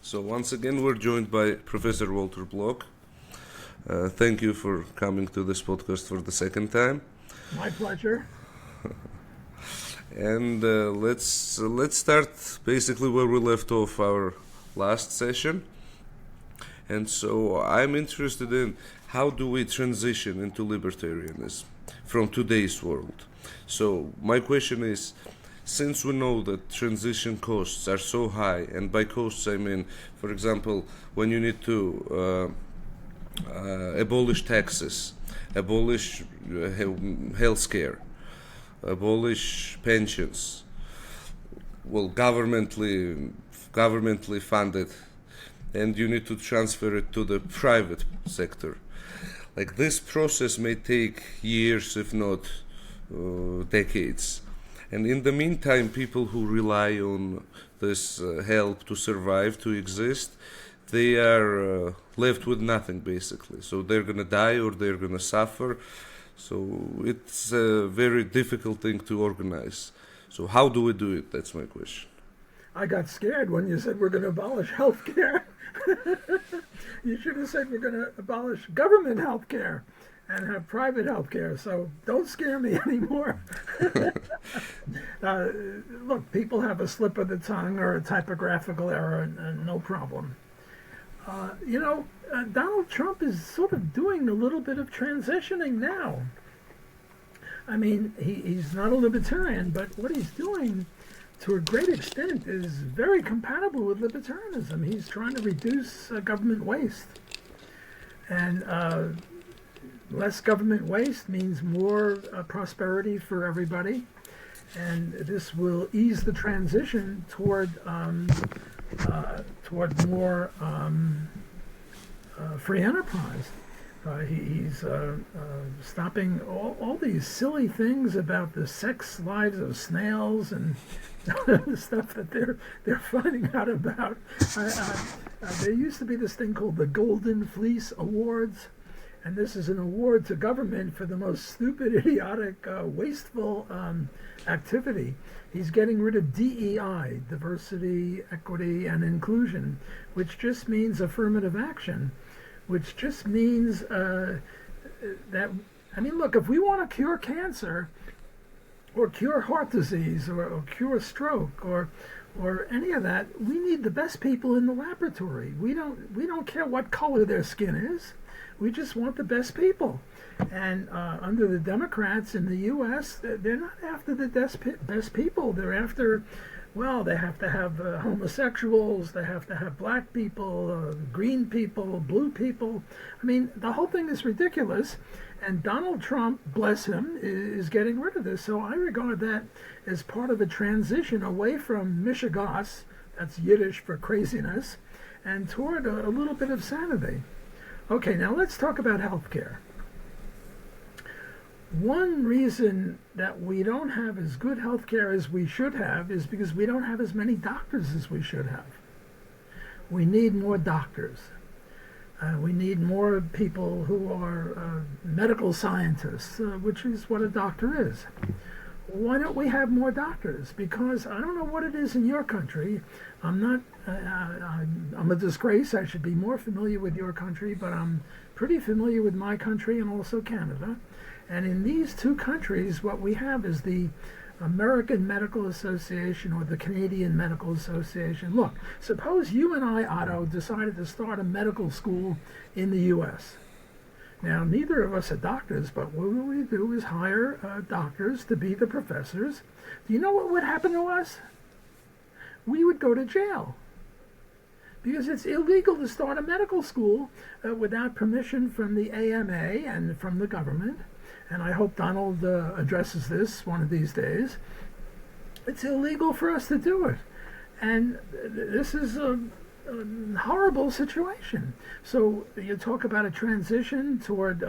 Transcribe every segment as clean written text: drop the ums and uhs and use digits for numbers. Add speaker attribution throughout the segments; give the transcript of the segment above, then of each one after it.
Speaker 1: So once again, we're joined by Professor Walter Block. Thank you for coming to this podcast for the second time.
Speaker 2: My pleasure.
Speaker 1: And let's start basically where we left off our last session. And so I'm interested in how do we transition into libertarianism from today's world. So my question is, since we know that transition costs are so high, and by costs I mean, for example, when you need to abolish taxes, abolish health care, abolish pensions, well, governmentally funded, and you need to transfer it to the private sector. Like, this process may take years, if not decades. And in the meantime, people who rely on this help to survive, to exist, they are left with nothing, basically. So they're going to die or they're going to suffer. So it's a very difficult thing to organize. So how do we do it? That's my question.
Speaker 2: I got scared when you said we're going to abolish health care. You should have said we're going to abolish government health care and have private health care. So don't scare me anymore. Look, people have a slip of the tongue or a typographical error, and no problem. Donald Trump is sort of doing a little bit of transitioning now. I mean, he's not a libertarian, but what he's doing to a great extent is very compatible with libertarianism. He's trying to reduce government waste. And less government waste means more prosperity for everybody. And this will ease the transition toward more free enterprise. He's stopping all these silly things about the sex lives of snails and the stuff that they're finding out about. There used to be this thing called the Golden Fleece Awards, and this is an award to government for the most stupid, idiotic, wasteful activity. He's getting rid of DEI, diversity, equity, and inclusion, which just means affirmative action, which just means that, look, if we want to cure cancer or cure heart disease or cure stroke or any of that, we need the best people in the laboratory. We don't care what color their skin is. We just want the best people. And under the Democrats in the U.S., they're not after the best people. They're after, well, they have to have homosexuals, they have to have black people, green people, blue people. I mean, the whole thing is ridiculous. And Donald Trump, bless him, is getting rid of this. So I regard that as part of a transition away from mishigas, that's Yiddish for craziness, and toward a little bit of sanity. Okay, now let's talk about health care. One reason that we don't have as good health care as we should have is because we don't have as many doctors as we should have. We need more doctors. We need more people who are medical scientists, which is what a doctor is. Why don't we have more doctors? Because I don't know what it is in your country. I'm a disgrace. I should be more familiar with your country, but I'm pretty familiar with my country and also Canada. And in these two countries, what we have is the American Medical Association or the Canadian Medical Association. Look, suppose you and I, Otto, decided to start a medical school in the U.S. Now, neither of us are doctors, but what we do is hire doctors to be the professors. Do you know what would happen to us? We would go to jail. Because it's illegal to start a medical school without permission from the AMA and from the government. And I hope Donald addresses this one of these days. It's illegal for us to do it. And this is a horrible situation. So you talk about a transition toward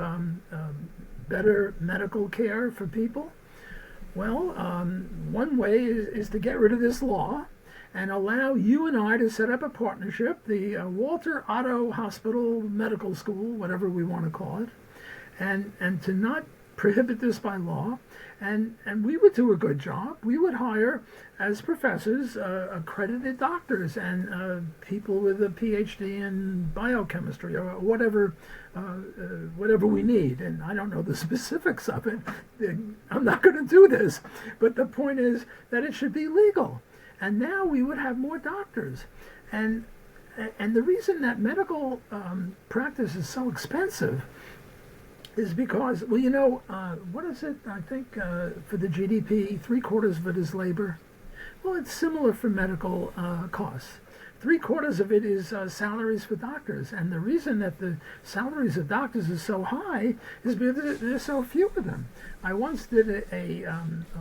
Speaker 2: better medical care for people. Well, one way is to get rid of this law and allow you and I to set up a partnership, the Walter Otto Hospital Medical School, whatever we want to call it, and to not prohibit this by law, and we would do a good job. We would hire, as professors, accredited doctors and people with a PhD in biochemistry or whatever we need. And I don't know the specifics of it. I'm not going to do this. But the point is that it should be legal. And now we would have more doctors. And the reason that medical practice is so expensive is because, well, what is it? I think for the GDP, 3/4 of it is labor. Well, it's similar for medical costs. 3/4 of it is salaries for doctors. And the reason that the salaries of doctors is so high is because there's so few of them. I once did a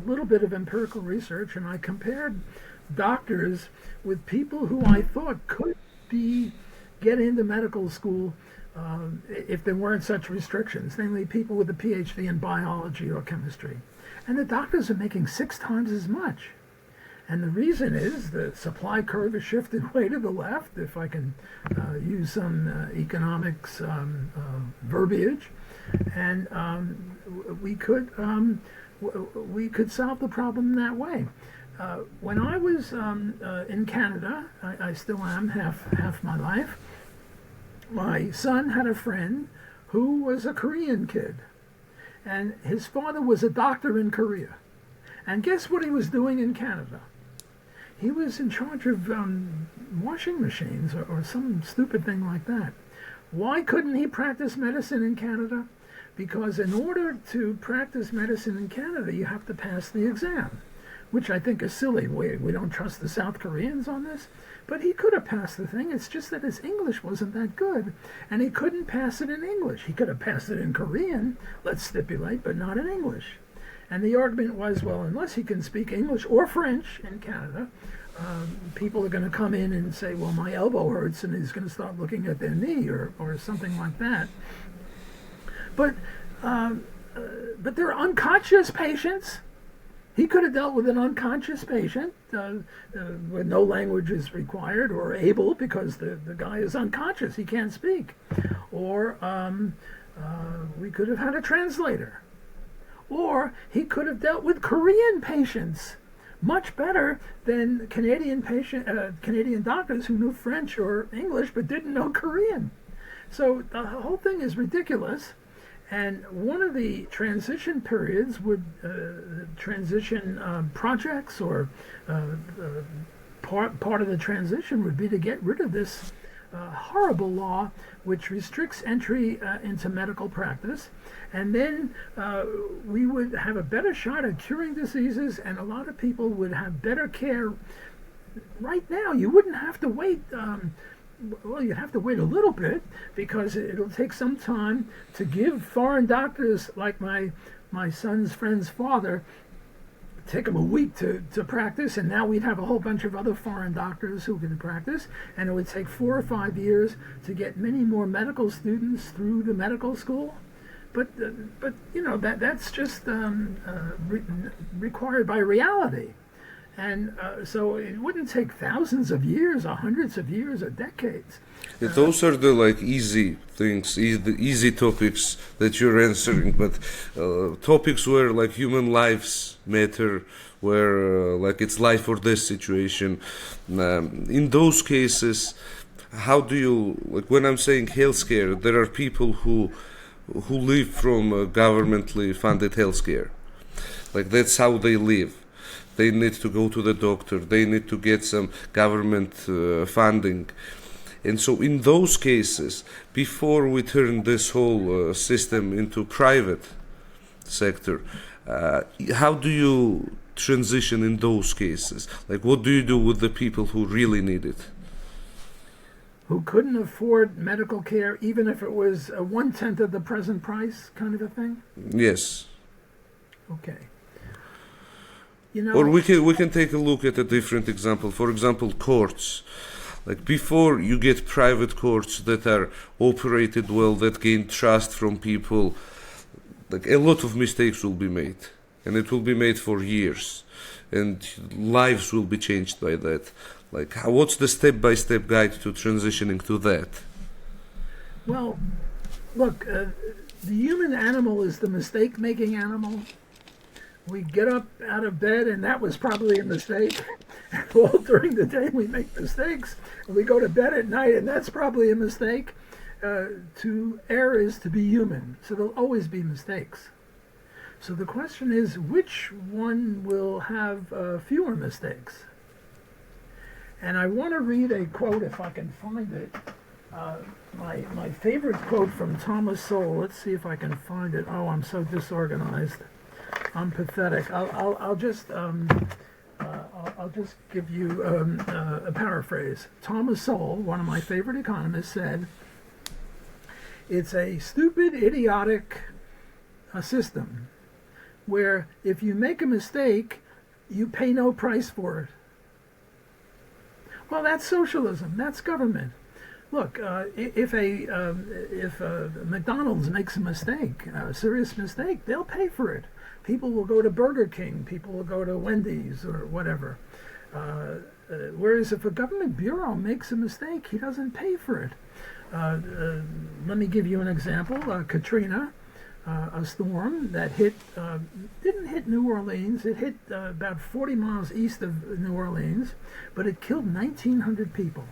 Speaker 2: little bit of empirical research, and I compared doctors with people who I thought could get into medical school if there weren't such restrictions, namely people with a PhD in biology or chemistry. And the doctors are making 6 times as much. And the reason is the supply curve is shifted way to the left, if I can use some economics verbiage. And we could solve the problem that way. When I was in Canada, I still am half my life, my son had a friend who was a Korean kid. And his father was a doctor in Korea. And guess what he was doing in Canada? He was in charge of washing machines or some stupid thing like that. Why couldn't he practice medicine in Canada? Because in order to practice medicine in Canada, you have to pass the exam, which I think is silly. We don't trust the South Koreans on this. But he could have passed the thing. It's just that his English wasn't that good, and he couldn't pass it in English. He could have passed it in Korean, let's stipulate, but not in English. And the argument was, well, unless he can speak English or French in Canada, people are going to come in and say, well, my elbow hurts, and he's going to start looking at their knee or something like that. But they're unconscious patients. He could have dealt with an unconscious patient where no language is required or able because the guy is unconscious. He can't speak. Or we could have had a translator. Or he could have dealt with Korean patients much better than Canadian doctors who knew French or English but didn't know Korean. So the whole thing is ridiculous. And one of the transition periods would transition projects or part of the transition would be to get rid of this horrible law which restricts entry into medical practice. And then we would have a better shot at curing diseases, and a lot of people would have better care right now. You wouldn't have to wait. Well, you have to wait a little bit because it'll take some time to give foreign doctors like my son's friend's father, take them a week to practice, and now we'd have a whole bunch of other foreign doctors who can practice, and it would take 4 or 5 years to get many more medical students through the medical school. But that's just required by reality. And so it wouldn't take thousands of years or hundreds of years or decades.
Speaker 1: Those are the easy things, the easy topics that you're answering. But topics where human lives matter, where it's life or death situation. In those cases, how do you when I'm saying healthcare? There are people who live from governmentally funded healthcare. That's how they live. They need to go to the doctor. They need to get some government funding. And so in those cases, before we turn this whole system into private sector, how do you transition in those cases? What do you do with the people who really need it?
Speaker 2: Who couldn't afford medical care even if it was 1/10 of the present price kind of a thing?
Speaker 1: Yes.
Speaker 2: Okay.
Speaker 1: Or we can take a look at a different example. For example, courts. Before you get private courts that are operated well, that gain trust from people, a lot of mistakes will be made. And it will be made for years. And lives will be changed by that. What's the step-by-step guide to transitioning to that?
Speaker 2: Well, look, The human animal is the mistake-making animal. We get up out of bed, and that was probably a mistake. All during the day, we make mistakes. And we go to bed at night, and that's probably a mistake. To err is to be human, so there'll always be mistakes. So the question is, which one will have fewer mistakes? And I want to read a quote, if I can find it. My favorite quote from Thomas Sowell. Let's see if I can find it. Oh, I'm so disorganized. I'm pathetic. I'll just give you a paraphrase. Thomas Sowell, one of my favorite economists, said, "It's a stupid, idiotic system where if you make a mistake, you pay no price for it." Well, that's socialism. That's government. Look, if McDonald's makes a mistake, a serious mistake, they'll pay for it. People will go to Burger King. People will go to Wendy's or whatever. Whereas if a government bureau makes a mistake, he doesn't pay for it. Let me give you an example. Katrina, a storm that didn't hit New Orleans. It hit about 40 miles east of New Orleans, but it killed 1,900 people.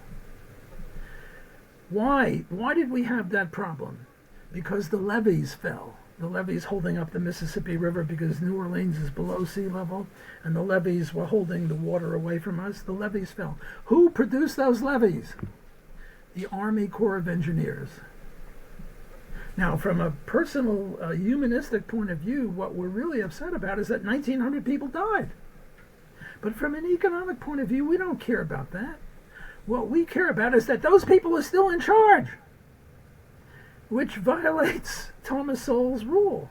Speaker 2: Why? Why did we have that problem? Because the levees fell. The levees holding up the Mississippi River, because New Orleans is below sea level, and the levees were holding the water away from us. The levees fell. Who produced those levees? The Army Corps of Engineers. Now, from a personal, humanistic point of view, what we're really upset about is that 1,900 people died. But from an economic point of view, we don't care about that. What we care about is that those people are still in charge, which violates Thomas Sowell's rule.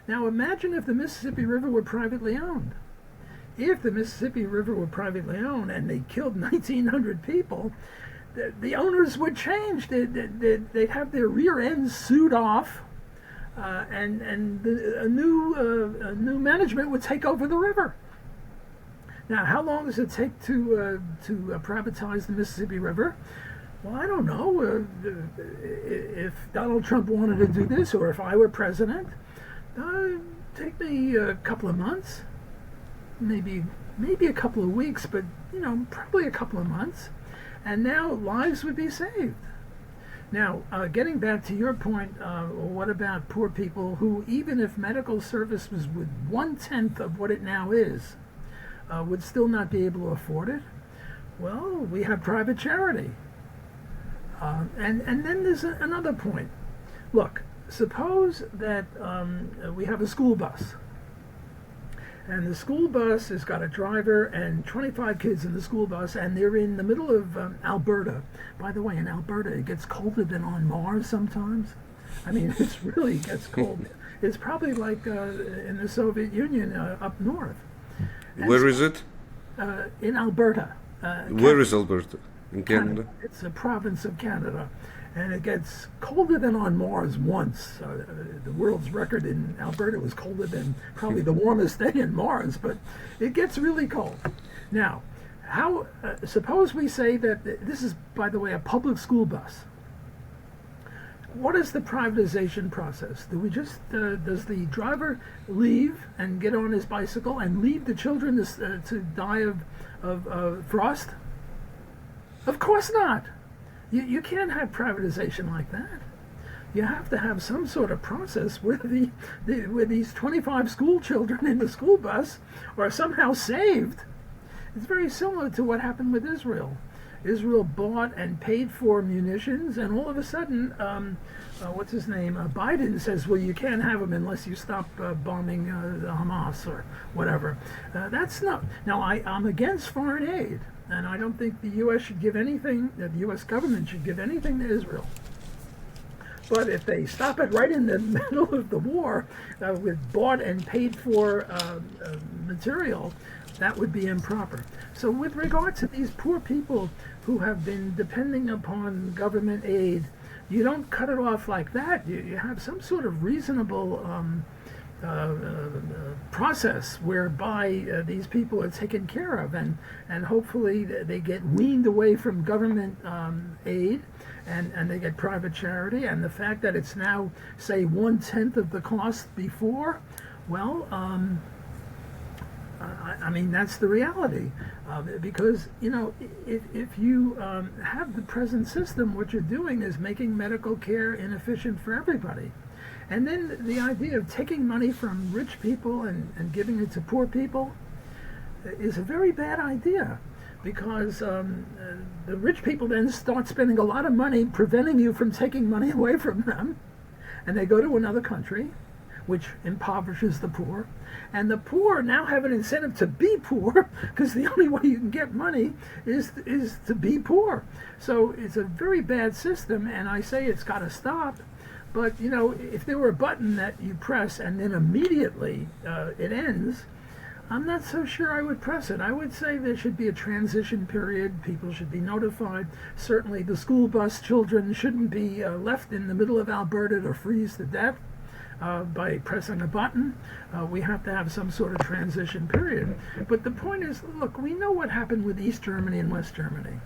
Speaker 2: Now imagine if the Mississippi River were privately owned. If the Mississippi River were privately owned and they killed 1,900 people, the owners would change. They'd have their rear ends sewed off, and a new management would take over the river. Now, how long does it take to privatize the Mississippi River? Well, I don't know. If Donald Trump wanted to do this, or if I were president, take me a couple of months, maybe a couple of weeks, but probably a couple of months, and now lives would be saved. Now, getting back to your point, what about poor people who, even if medical service was with 1/10 of what it now is, would still not be able to afford it? Well, we have private charity. And then there's another point. Look, suppose that we have a school bus. And the school bus has got a driver and 25 kids in the school bus, and they're in the middle of Alberta. By the way, in Alberta, it gets colder than on Mars sometimes. I mean, it really gets cold. It's probably like in the Soviet Union up north.
Speaker 1: Where is it?
Speaker 2: In Alberta.
Speaker 1: Where is Alberta? In Canada?
Speaker 2: It's a province of Canada. And it gets colder than on Mars once. The world's record in Alberta was colder than probably the warmest day in Mars, but it gets really cold. Now, suppose we say that this is, by the way, a public school bus. What is the privatization process? Does the driver leave and get on his bicycle and leave the children to die of frost? Of course not. You can't have privatization like that. You have to have some sort of process where where these 25 school children in the school bus are somehow saved. It's very similar to what happened with Israel. Israel bought and paid for munitions, and all of a sudden, what's his name? Biden says, well, you can't have them unless you stop bombing Hamas or whatever. That's not. Now, I'm against foreign aid, and I don't think the U.S. should give anything, the U.S. government should give anything to Israel. But if they stop it right in the middle of the war with bought and paid for material, that would be improper. So with regard to these poor people who have been depending upon government aid, you don't cut it off like that. You have some sort of reasonable process whereby these people are taken care of, and hopefully they get weaned away from government aid, and they get private charity. And the fact that it's now, say, 1/10 of the cost before, well, I mean, that's the reality. Because, you know, if you have the present system, what you're doing is making medical care inefficient for everybody. And then the idea of taking money from rich people and giving it to poor people is a very bad idea, because the rich people then start spending a lot of money preventing you from taking money away from them, and they go to another country, which impoverishes the poor. And the poor now have an incentive to be poor, because the only way you can get money is to be poor. So it's a very bad system, and I say it's got to stop. But, you know, if there were a button that you press and then immediately it ends, I'm not so sure I would press it. I would say there should be a transition period. People should be notified. Certainly the school bus children shouldn't be left in the middle of Alberta to freeze to death by pressing a button. We have to have some sort of transition period. But the point is, look, we know what happened with East Germany and West Germany.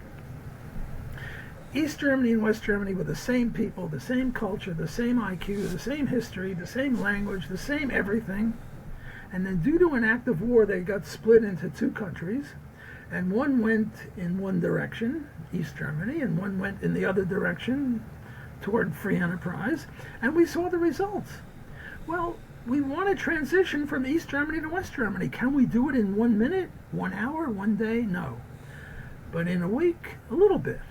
Speaker 2: East Germany and West Germany were the same people, the same culture, the same IQ, the same history, the same language, the same everything. And then due to an act of war, they got split into two countries. And one went in one direction, East Germany, and one went in the other direction toward free enterprise. And we saw the results. Well, we want to transition from East Germany to West Germany. Can we do it in 1 minute, 1 hour, 1 day? No. But in a week, a little bit.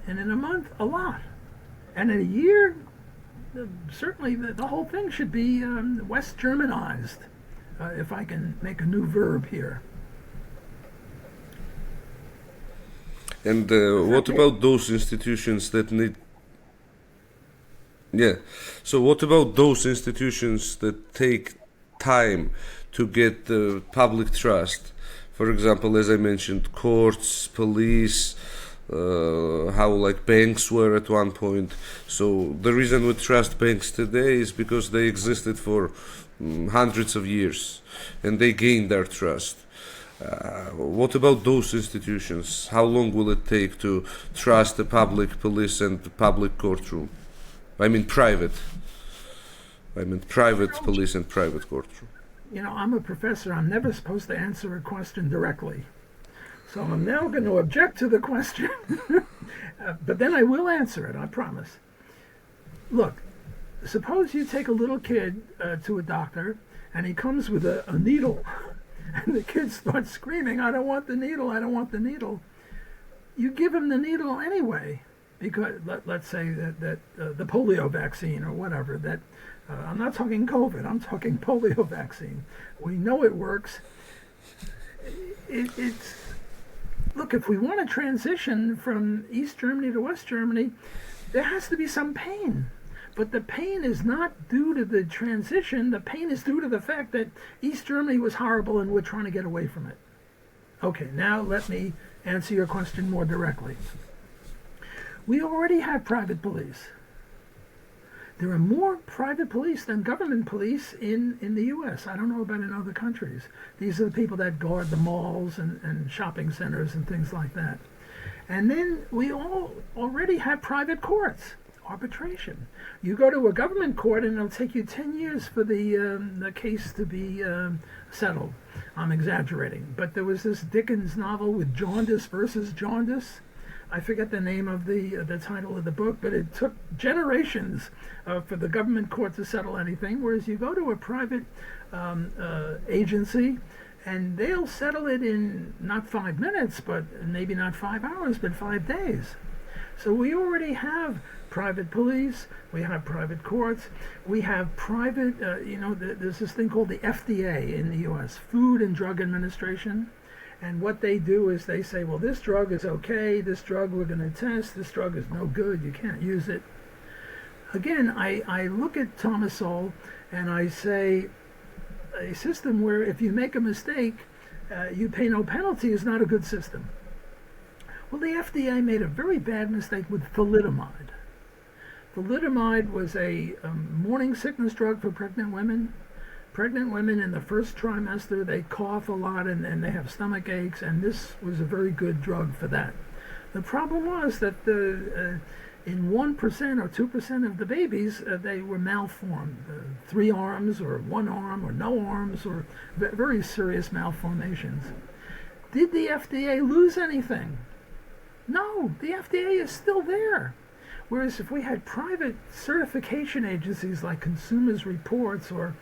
Speaker 2: And in a month, a lot. And in a year, certainly the whole thing should be West Germanized, if I can make a new verb here.
Speaker 1: And what about those institutions that need... Yeah, so what about those institutions that take time to get the public trust? For example, as I mentioned, courts, police... how like banks were at one point. So the reason we trust banks today is because they existed for hundreds of years and they gained our trust. What about those institutions? How long will it take to trust the public police and the public courtroom? I mean private police and private courtroom.
Speaker 2: You know, I'm a professor. I'm never supposed to answer a question directly. So I'm now going to object to the question, but then I will answer it, I promise. Look, suppose you take a little kid to a doctor, and he comes with a needle, and the kid starts screaming, I don't want the needle, I don't want the needle. You give him the needle anyway, because let's say that the polio vaccine or whatever, that I'm not talking COVID, I'm talking polio vaccine. We know it works. It's... Look, if we want to transition from East Germany to West Germany, there has to be some pain. But the pain is not due to the transition. The pain is due to the fact that East Germany was horrible and we're trying to get away from it. Okay, now let me answer your question more directly. We already have private police. There are more private police than government police in the U.S. I don't know about in other countries. These are the people that guard the malls and shopping centers and things like that. And then we already have private courts, arbitration. You go to a government court and it'll take you 10 years for the case to be settled. I'm exaggerating. But there was this Dickens novel with Jaundice versus Jaundice. I forget the name of the title of the book, but it took generations for the government court to settle anything, whereas you go to a private agency, and they'll settle it in not 5 minutes, but maybe not 5 hours, but 5 days. So we already have private police, we have private courts, we have private, there's this thing called the FDA in the U.S., Food and Drug Administration. And what they do is they say, well, this drug is okay, this drug we're going to test, this drug is no good, you can't use it. Again, I look at Thomas Sowell and I say, a system where if you make a mistake, you pay no penalty is not a good system. Well, the FDA made a very bad mistake with thalidomide. Thalidomide was a morning sickness drug for pregnant women. pregnant women in the first trimester, they cough a lot and they have stomach aches, and this was a very good drug for that. The problem was that in 1% or 2% of the babies, they were malformed. 3 arms or 1 arm or no arms, or very serious malformations. Did the FDA lose anything? No, the FDA is still there. Whereas if we had private certification agencies like Consumers Reports, or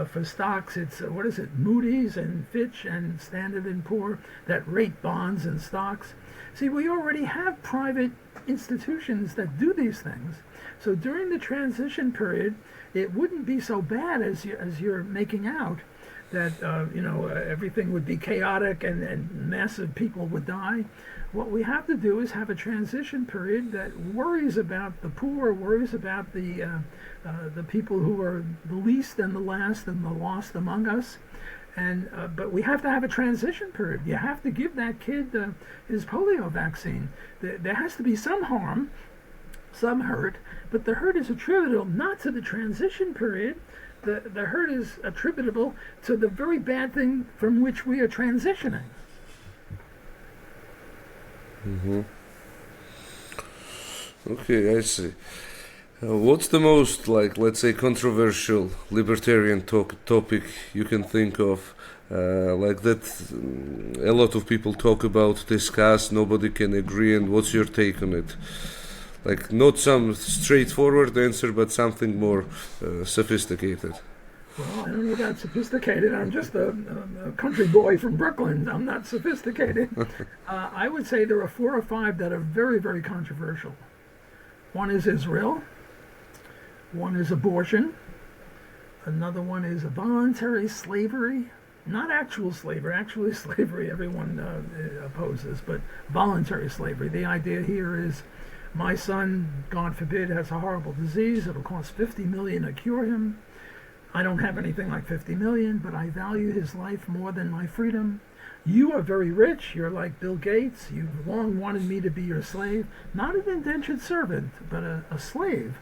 Speaker 2: for stocks, it's, Moody's and Fitch and Standard & Poor that rate bonds and stocks. See, we already have private institutions that do these things. So during the transition period, it wouldn't be so bad as you're making out, that everything would be chaotic and massive people would die. What we have to do is have a transition period that worries about the poor, worries about the people who are the least and the last and the lost among us. But we have to have a transition period. You have to give that kid his polio vaccine. There has to be some harm, some hurt, but the hurt is attributable not to the transition period. The hurt is attributable to the very bad thing from which we are transitioning.
Speaker 1: Mm-hmm. Okay, I see. What's the most, let's say, controversial libertarian topic you can think of, that a lot of people talk about, discuss, nobody can agree, and what's your take on it? Not some straightforward answer, but something more sophisticated.
Speaker 2: Well, I don't know about sophisticated. I'm just a country boy from Brooklyn. I'm not sophisticated. I would say there are 4 or 5 that are very, very controversial. One is Israel. One is abortion. Another one is voluntary slavery. Not actual slavery. Actually, slavery everyone opposes, but voluntary slavery. The idea here is, my son, God forbid, has a horrible disease. It'll cost $50 million to cure him. I don't have anything like $50 million, but I value his life more than my freedom. You are very rich. You're like Bill Gates. You've long wanted me to be your slave. Not an indentured servant, but a slave.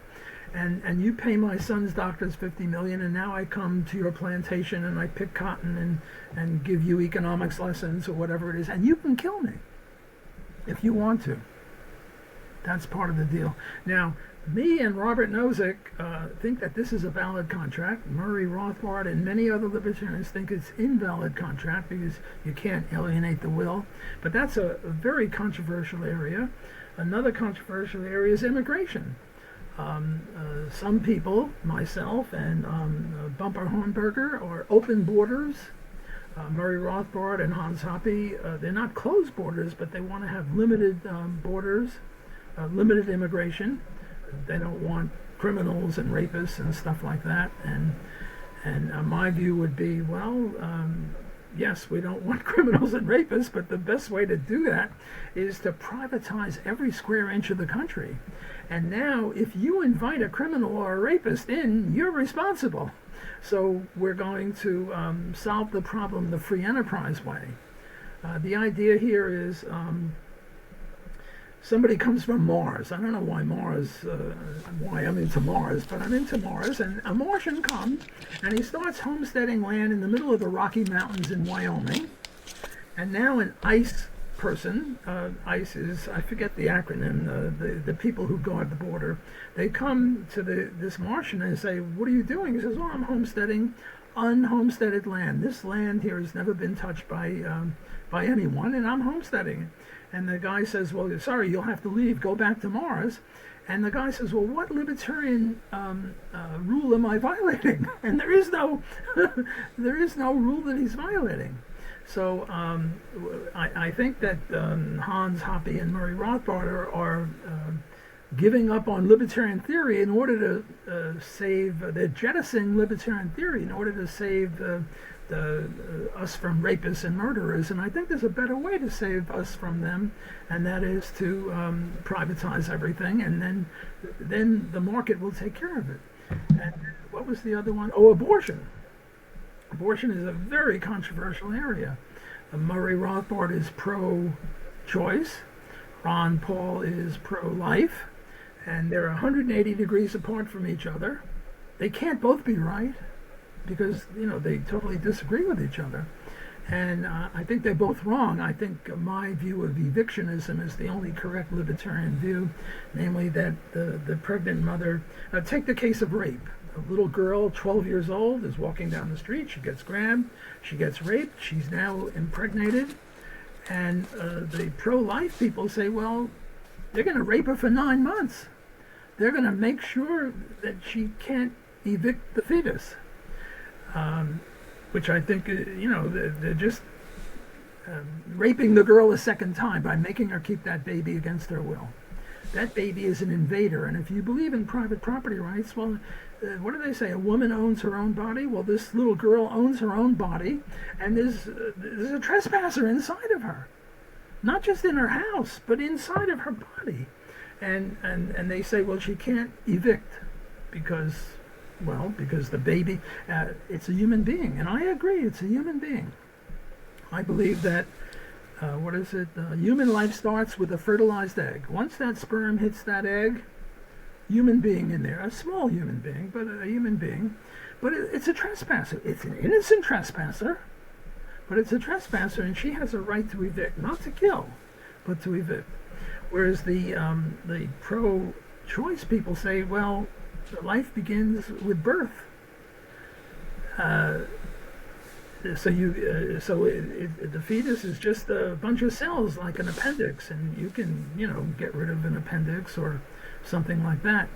Speaker 2: And you pay my son's doctors $50 million, and now I come to your plantation and I pick cotton and give you economics lessons or whatever it is, and you can kill me if you want to. That's part of the deal. Now, me and Robert Nozick think that this is a valid contract. Murray Rothbard and many other libertarians think it's invalid contract because you can't alienate the will. But that's a very controversial area. Another controversial area is immigration. Some people, myself and Bumper Hornberger, are open borders. Murray Rothbard and Hans Hoppe, they're not closed borders, but they want to have limited borders, limited immigration. They don't want criminals and rapists and stuff like that. And my view would be, well, yes, we don't want criminals and rapists, but the best way to do that is to privatize every square inch of the country. And now, if you invite a criminal or a rapist in, you're responsible. So we're going to solve the problem the free enterprise way. The idea here is somebody comes from Mars. I don't know why why I'm into Mars, but I'm into Mars. And a Martian comes, and he starts homesteading land in the middle of the Rocky Mountains in Wyoming. And now an ICE person, ICE is, I forget the acronym, the people who guard the border, they come to this Martian and say, what are you doing? He says, well, I'm homesteading unhomesteaded land. This land here has never been touched by anyone, and I'm homesteading it. And the guy says, well, sorry, you'll have to leave, go back to Mars. And the guy says, well, what libertarian rule am I violating? And there is no rule that he's violating. So I think that Hans Hoppe and Murray Rothbard are giving up on libertarian theory in order to they're jettisoning libertarian theory in order to save us from rapists and murderers. And I think there's a better way to save us from them, and that is to privatize everything, and then the market will take care of it. And what was the other one? Oh, abortion. Abortion is a very controversial area. Murray Rothbard is pro-choice. Ron Paul is pro-life. And they're 180 degrees apart from each other. They can't both be right, because they totally disagree with each other. And I think they're both wrong. I think my view of evictionism is the only correct libertarian view, namely that the pregnant mother, take the case of rape. A little girl, 12 years old, is walking down the street. She gets grabbed. She gets raped. She's now impregnated. And the pro-life people say, well, they're going to rape her for 9 months. They're going to make sure that she can't evict the fetus. Which I think, they're just raping the girl a second time by making her keep that baby against her will. That baby is an invader, and if you believe in private property rights, well, what do they say? A woman owns her own body? Well, this little girl owns her own body, and there's a trespasser inside of her. Not just in her house, but inside of her body. And they say, well, she can't evict because the baby, it's a human being. And I agree, it's a human being. I believe that, human life starts with a fertilized egg. Once that sperm hits that egg, human being in there, a small human being, but a human being. But it's a trespasser. It's an innocent trespasser, but it's a trespasser, and she has a right to evict, not to kill, but to evict. Whereas the pro-choice people say, well, life begins with birth. The fetus is just a bunch of cells like an appendix, and you can, get rid of an appendix or something like that.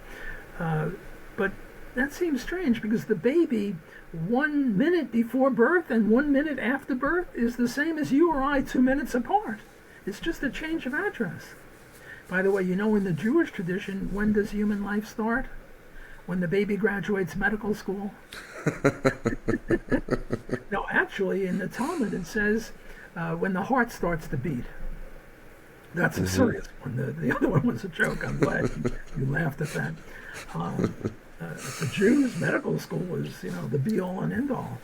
Speaker 2: But that seems strange because the baby 1 minute before birth and 1 minute after birth is the same as you or I 2 minutes apart. It's just a change of address. By the way, in the Jewish tradition, when does human life start? When the baby graduates medical school. No, actually, in the Talmud it says when the heart starts to beat. That's a serious one. The other one was a joke. I'm glad you laughed at that. For Jews, medical school was, the be-all and end-all.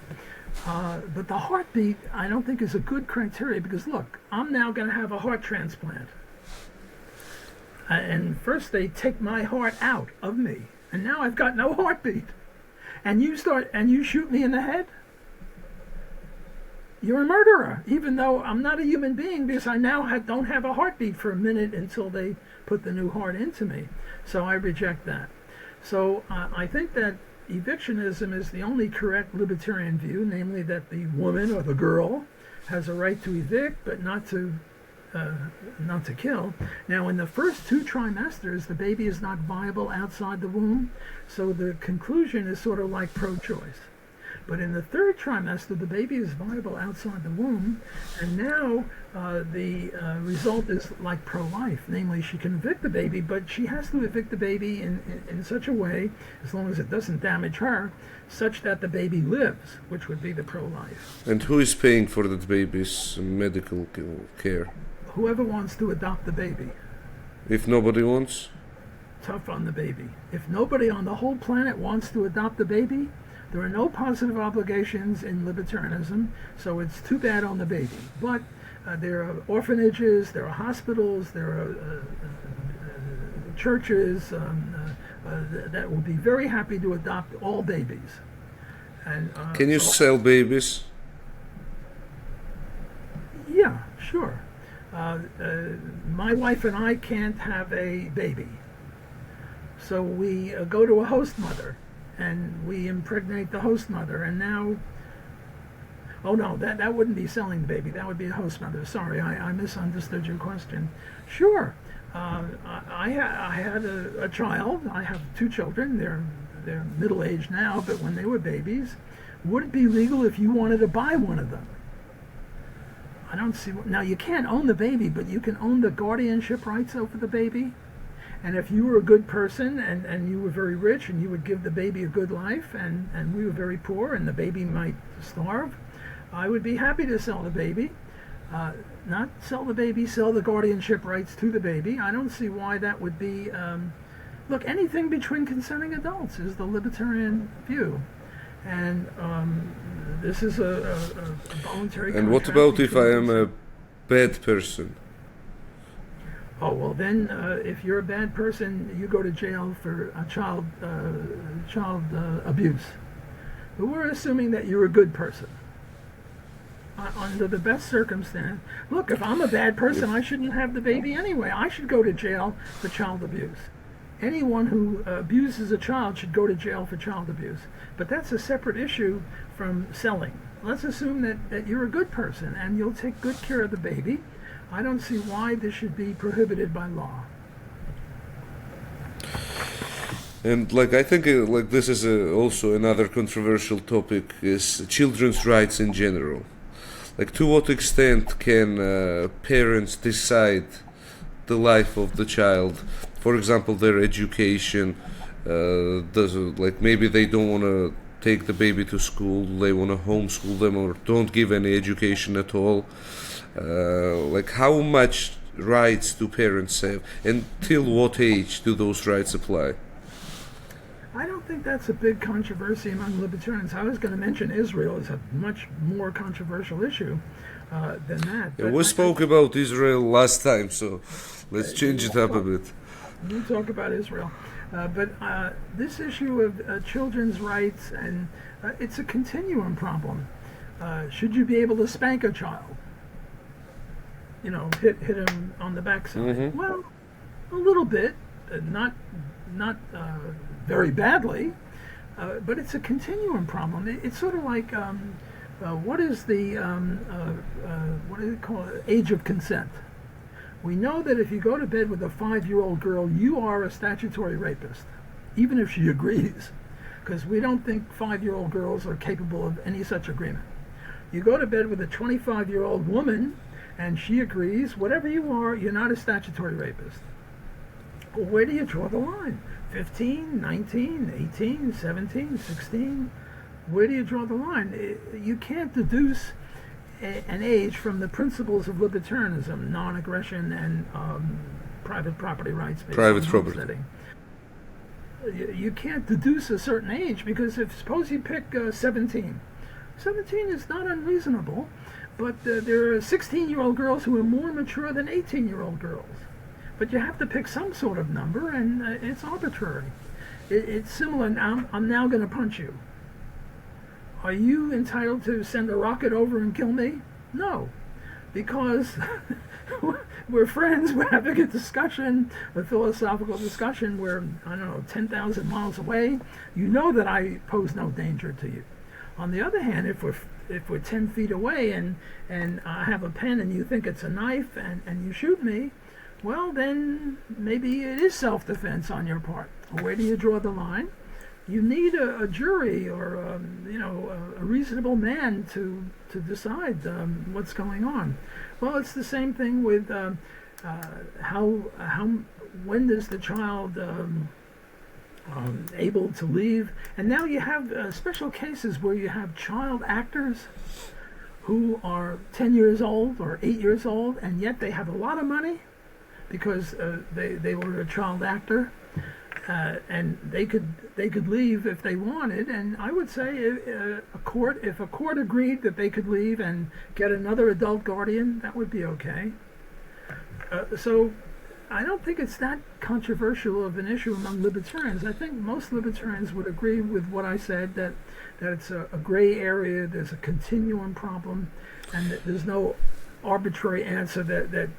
Speaker 2: But the heartbeat, I don't think, is a good criteria because, look, I'm now going to have a heart transplant. And first they take my heart out of me. And now I've got no heartbeat. And you shoot me in the head? You're a murderer, even though I'm not a human being because I now don't have a heartbeat for a minute until they put the new heart into me. So I reject that. So I think that evictionism is the only correct libertarian view, namely that the woman or the girl has a right to evict, but not to kill. Now, in the first 2 trimesters, the baby is not viable outside the womb, so the conclusion is sort of like pro-choice. But in the 3rd trimester, the baby is viable outside the womb, and now the result is like pro-life, namely she can evict the baby, but she has to evict the baby in such a way, as long as it doesn't damage her, such that the baby lives, which would be the pro-life.
Speaker 1: And who is paying for that baby's medical care?
Speaker 2: Whoever wants to adopt the baby.
Speaker 1: If nobody wants?
Speaker 2: Tough on the baby. If nobody on the whole planet wants to adopt the baby, there are no positive obligations in libertarianism, so it's too bad on the baby. But there are orphanages, there are hospitals, there are churches that will be very happy to adopt all babies. And
Speaker 1: can you sell babies?
Speaker 2: Yeah, sure. My wife and I can't have a baby, so we go to a host mother and we impregnate the host mother, and now, oh no, that wouldn't be selling the baby, that would be a host mother. Sorry, I misunderstood your question. Sure, I had a child. I have 2 children. They're middle-aged now, but when they were babies, would it be legal if you wanted to buy one of them? I don't see. Now, you can't own the baby, but you can own the guardianship rights over the baby. And if you were a good person and you were very rich and you would give the baby a good life, and we were very poor and the baby might starve, I would be happy to sell the baby. Not sell the baby, sell the guardianship rights to the baby. I don't see why that would be. Look, anything between consenting adults is the libertarian view. And this is a voluntary.
Speaker 1: And what about if I am a bad person?
Speaker 2: Oh, well then, if you're a bad person, you go to jail for child abuse. But we're assuming that you're a good person. Under the best circumstance. Look, if I'm a bad person, I shouldn't have the baby anyway. I should go to jail for child abuse. Anyone who abuses a child should go to jail for child abuse. But that's a separate issue from selling. Let's assume that you're a good person and you'll take good care of the baby. I don't see why this should be prohibited by law.
Speaker 1: And I think this is also another controversial topic, is children's rights in general. To what extent can parents decide the life of the child? For example, their education. Maybe they don't want to take the baby to school, they want to homeschool them, or don't give any education at all. How much rights do parents have, and till what age do those rights apply?
Speaker 2: I don't think that's a big controversy among libertarians. I was going to mention Israel is a much more controversial issue than that.
Speaker 1: Yeah, we spoke about Israel last time, so let's change it up a bit.
Speaker 2: We'll talk about Israel. But this issue of children's rights, and it's a continuum problem. Should you be able to spank a child? Hit him on the backside.
Speaker 1: Mm-hmm.
Speaker 2: Well, a little bit, not very badly, but it's a continuum problem. It's sort of like what is the what do they call it? Age of consent. We know that if you go to bed with a 5-year-old girl, you are a statutory rapist, even if she agrees, because we don't think 5-year-old girls are capable of any such agreement. You go to bed with a 25-year-old woman, and she agrees, whatever you are, you're not a statutory rapist. Well, where do you draw the line? 15, 19, 18, 17, 16? Where do you draw the line? You can't deduce an age from the principles of libertarianism, non-aggression, and private property rights.
Speaker 1: Private property.
Speaker 2: Setting. You can't deduce a certain age, because suppose you pick 17. 17 is not unreasonable, but there are 16-year-old girls who are more mature than 18-year-old girls. But you have to pick some sort of number, and it's arbitrary. It's similar. I'm now going to punch you. Are you entitled to send a rocket over and kill me? No, because we're friends. We're having a discussion, a philosophical discussion. We're, 10,000 miles away. You know that I pose no danger to you. On the other hand, if we're 10 feet away and I have a pen and you think it's a knife and you shoot me, well, then maybe it is self-defense on your part. Where do you draw the line? You need a jury or a reasonable man to decide what's going on. Well, it's the same thing with when is the child able to leave? And now you have special cases where you have child actors who are 10 years old or 8 years old, and yet they have a lot of money because they were a child actor. And they could leave if they wanted, and I would say if a court agreed that they could leave and get another adult guardian, that would be okay. So I don't think it's that controversial of an issue among libertarians. I think most libertarians would agree with what I said, that it's a gray area, there's a continuum problem, and that there's no arbitrary answer that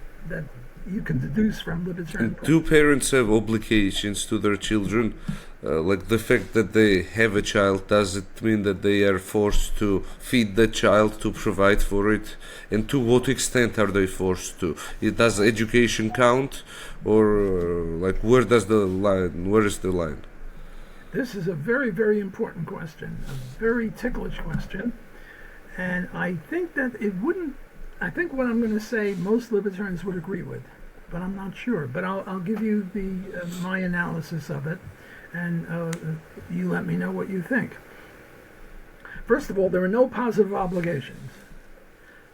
Speaker 2: you can deduce from libertarian.
Speaker 1: Do parents have obligations to their children? The fact that they have a child, does it mean that they are forced to feed the child, to provide for it? And to what extent are they forced to? Does education count? Or where is the line?
Speaker 2: This is a very, very important question, a very ticklish question. And I think that I think what I'm going to say most libertarians would agree with, but I'm not sure. But I'll give you my analysis of it, and you let me know what you think. First of all, there are no positive obligations.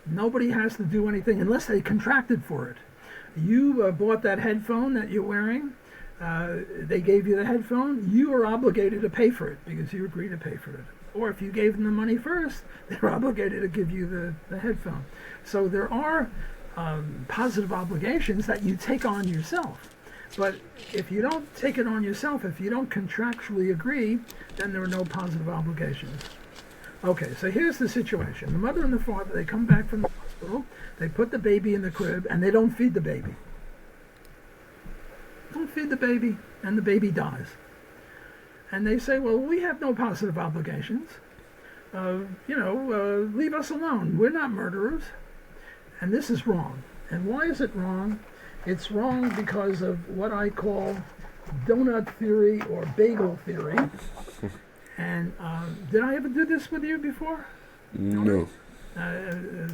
Speaker 2: Nobody has to do anything unless they contracted for it. You bought that headphone that you're wearing. They gave you the headphone. You are obligated to pay for it because you agreed to pay for it. Or if you gave them the money first, they're obligated to give you the headphone. So there are positive obligations that you take on yourself. But if you don't take it on yourself, if you don't contractually agree, then there are no positive obligations. Okay, so here's the situation. The mother and the father, they come back from the hospital, they put the baby in the crib, and they don't feed the baby. Don't feed the baby, and the baby dies. And they say, well, we have no positive obligations. Leave us alone. We're not murderers. And this is wrong. And why is it wrong? It's wrong because of what I call donut theory or bagel theory. And did I ever do this with you before?
Speaker 1: No.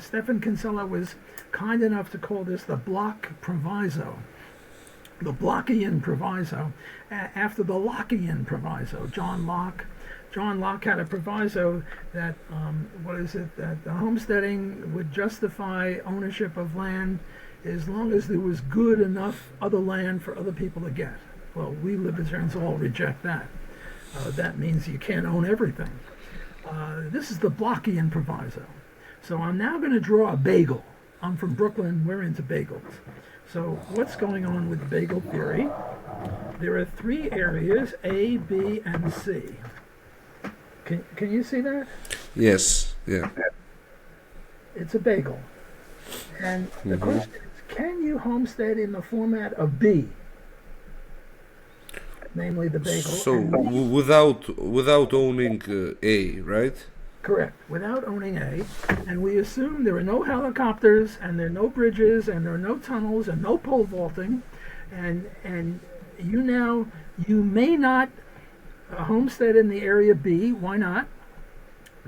Speaker 2: Stefan Kinsella was kind enough to call this the Block Proviso. The Blockian Proviso, after the Lockean Proviso. John Locke had a proviso that, that the homesteading would justify ownership of land as long as there was good enough other land for other people to get. Well, we libertarians all reject that. That means you can't own everything. This is the Blockian Proviso. So I'm now going to draw a bagel. I'm from Brooklyn. We're into bagels. So what's going on with bagel theory? There are three areas, A, B, and C. Can you see that?
Speaker 1: Yes, yeah.
Speaker 2: It's a bagel. And the question is, can you homestead in the format of B? Namely the bagel.
Speaker 1: So without owning A, right?
Speaker 2: Correct. Without owning A. And we assume there are no helicopters, and there are no bridges, and there are no tunnels, and no pole vaulting. And you may not homestead in the area B. Why not?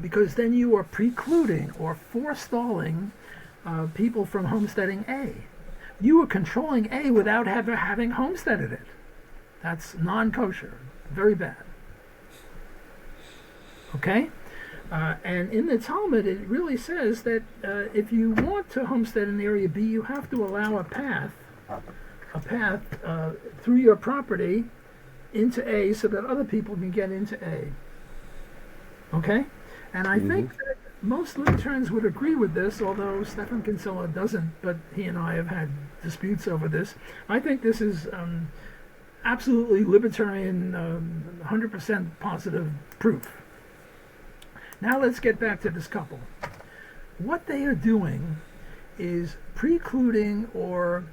Speaker 2: Because then you are precluding or forestalling people from homesteading A. You are controlling A without ever having homesteaded it. That's non-kosher. Very bad. Okay? And in the Talmud, it really says that if you want to homestead in area B, you have to allow a path through your property into A so that other people can get into A. Okay? And I think that most libertarians would agree with this, although Stefan Kinsella doesn't, but he and I have had disputes over this. I think this is absolutely libertarian, 100% positive proof. Now let's get back to this couple. What they are doing is precluding or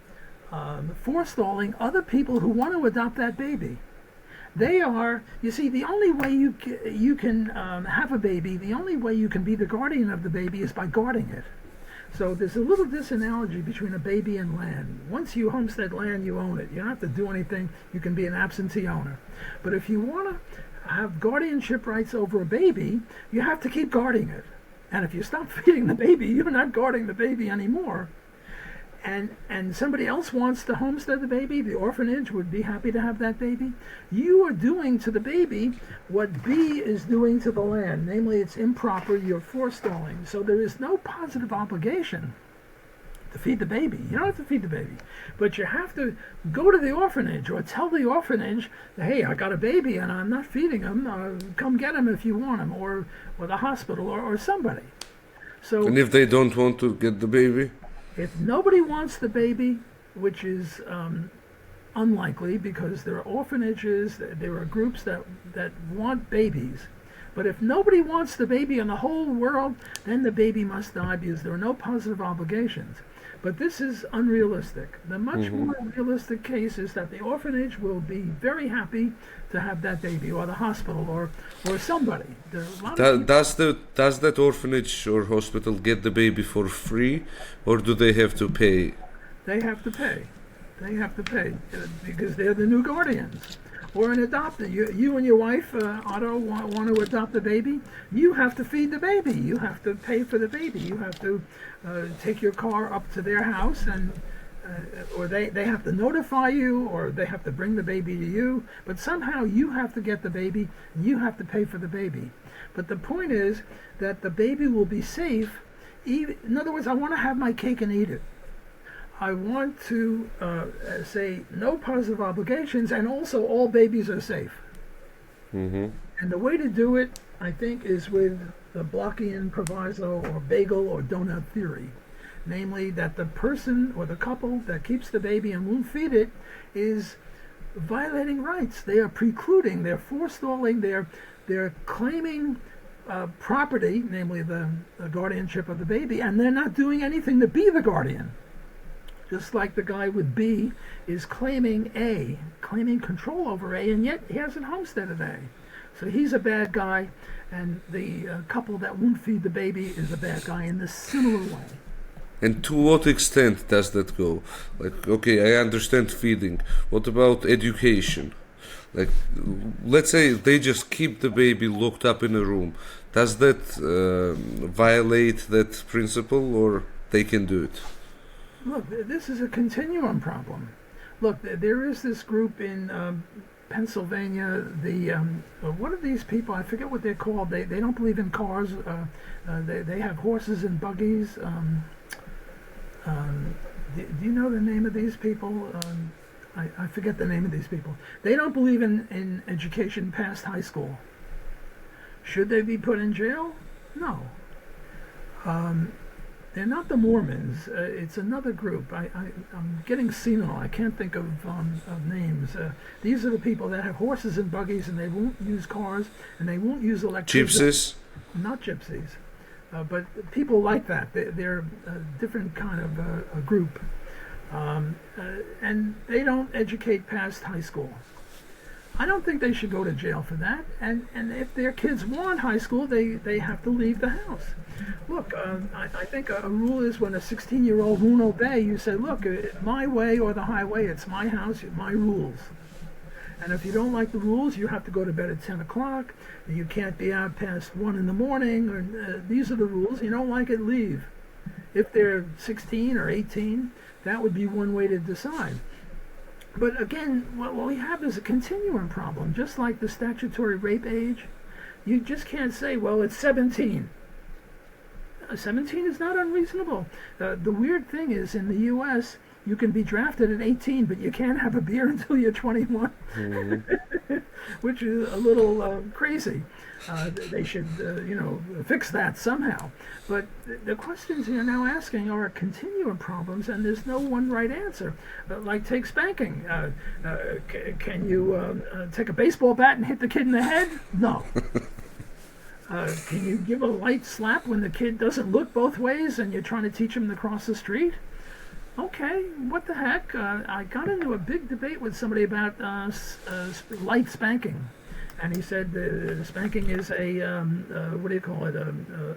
Speaker 2: forestalling other people who want to adopt that baby. They are, you see, the only way you can have a baby, the only way you can be the guardian of the baby is by guarding it. So there's a little disanalogy between a baby and land. Once you homestead land, you own it. You don't have to do anything. You can be an absentee owner. But if you want to have guardianship rights over a baby, you have to keep guarding it. And if you stop feeding the baby, you're not guarding the baby anymore. And somebody else wants to homestead the baby, the orphanage would be happy to have that baby. You are doing to the baby what B is doing to the land. Namely, it's improper, you're forestalling. So there is no positive obligation to feed the baby. You don't have to feed the baby. But you have to go to the orphanage or tell the orphanage, hey, I got a baby and I'm not feeding him. Come get him if you want him. Or the hospital or somebody. So,
Speaker 1: and if they don't want to get the baby?
Speaker 2: If nobody wants the baby, which is unlikely because there are orphanages, there are groups that want babies. But if nobody wants the baby in the whole world, then the baby must die because there are no positive obligations. But this is unrealistic. The much more realistic case is that the orphanage will be very happy to have that baby, or the hospital, or somebody.
Speaker 1: Does that orphanage or hospital get the baby for free, or do they have to pay?
Speaker 2: They have to pay. They have to pay because they're the new guardians. Or an adopter. You and your wife, Otto, want to adopt a baby. You have to feed the baby. You have to pay for the baby. You have to take your car up to their house, and or they have to notify you, or they have to bring the baby to you. But somehow you have to get the baby, and you have to pay for the baby. But the point is that the baby will be safe. In other words, I want to have my cake and eat it. I want to say no positive obligations, and also all babies are safe. And the way to do it, I think, is with the Blockian Proviso or bagel or donut theory. Namely, that the person or the couple that keeps the baby and won't feed it is violating rights. They are precluding, they're forestalling, they're claiming property, namely the guardianship of the baby, and they're not doing anything to be the guardian. Just like the guy with B is claiming control over A, and yet he hasn't homesteaded A. So he's a bad guy, and the couple that won't feed the baby is a bad guy in this similar way.
Speaker 1: And to what extent does that go? Like, okay, I understand feeding. What about education? Like, let's say they just keep the baby locked up in a room. Does that violate that principle, or they can do it?
Speaker 2: Look, this is a continuum problem. Look, there is this group in Pennsylvania. What are these people? I forget what they're called. They don't believe in cars. They have horses and buggies. Do you know the name of these people? I forget the name of these people. They don't believe in education past high school. Should they be put in jail? No. They're not the Mormons. It's another group. I'm getting senile. I can't think of names. These are the people that have horses and buggies, and they won't use cars, and they won't use electricity.
Speaker 1: Gypsies?
Speaker 2: Not gypsies, but people like that. They're a different kind of a group. And they don't educate past high school. I don't think they should go to jail for that. And if their kids want high school, they have to leave the house. Look, I think a rule is when a 16-year-old won't obey, you say, look, my way or the highway, it's my house, my rules. And if you don't like the rules, you have to go to bed at 10 o'clock. You can't be out past 1 in the morning. Or, these are the rules. You don't like it, leave. If they're 16 or 18, that would be one way to decide. But again, what we have is a continuum problem. Just like the statutory rape age, you just can't say, well, it's 17. 17 is not unreasonable. The weird thing is, in the U.S., you can be drafted at 18, but you can't have a beer until you're 21, which is a little crazy. They should, fix that somehow. But the questions you're now asking are continuum problems, and there's no one right answer. Like, take spanking. Can you take a baseball bat and hit the kid in the head? No. Can you give a light slap when the kid doesn't look both ways and you're trying to teach him to cross the street? Okay, what the heck? I got into a big debate with somebody about light spanking. And he said spanking is